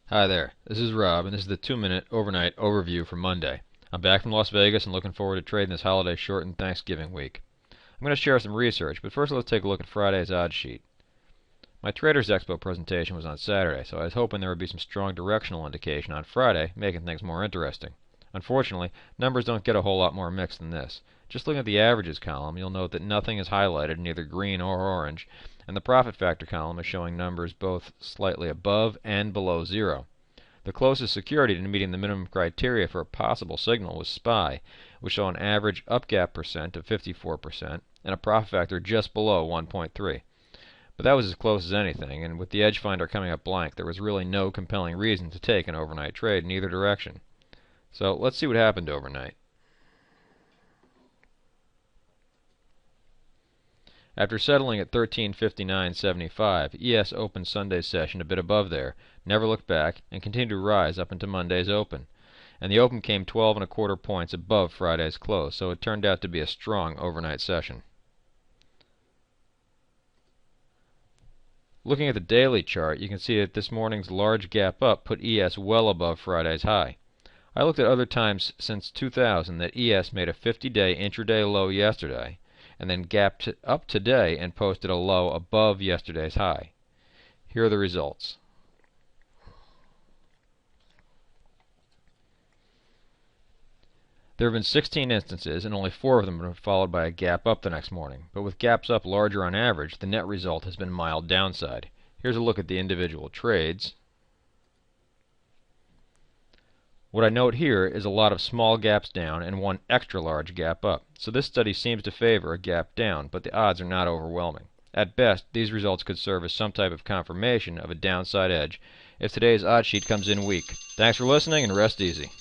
Hi there, this is Rob, and this is the 2-minute overnight overview for Monday. I'm back from Las Vegas and looking forward to trading this holiday shortened Thanksgiving week. I'm going to share some research, but first let's take a look at Friday's odds sheet. My Traders Expo presentation was on Saturday, so I was hoping there would be some strong directional indication on Friday, making things more interesting. Unfortunately, numbers don't get a whole lot more mixed than this. Just looking at the averages column, you'll note that nothing is highlighted in either green or orange, and the profit factor column is showing numbers both slightly above and below zero. The closest security to meeting the minimum criteria for a possible signal was SPY, which saw an average up-gap percent of 54% and a profit factor just below 1.3. But that was as close as anything, and with the edge finder coming up blank, there was really no compelling reason to take an overnight trade in either direction. So let's see what happened overnight. After settling at 1359.75, ES opened Sunday's session a bit above there, never looked back, and continued to rise up into Monday's open. And the open came 12.25 points above Friday's close, so it turned out to be a strong overnight session. Looking at the daily chart, you can see that this morning's large gap up put ES well above Friday's high. I looked at other times since 2000 that ES made a 50-day intraday low yesterday, and then gapped up today and posted a low above yesterday's high. Here are the results. There have been 16 instances, and only 4 of them have been followed by a gap up the next morning. But with gaps up larger on average, the net result has been mild downside. Here's a look at the individual trades. What I note here is a lot of small gaps down and one extra large gap up. So this study seems to favor a gap down, but the odds are not overwhelming. At best, these results could serve as some type of confirmation of a downside edge if today's odds sheet comes in weak. Thanks for listening, and rest easy.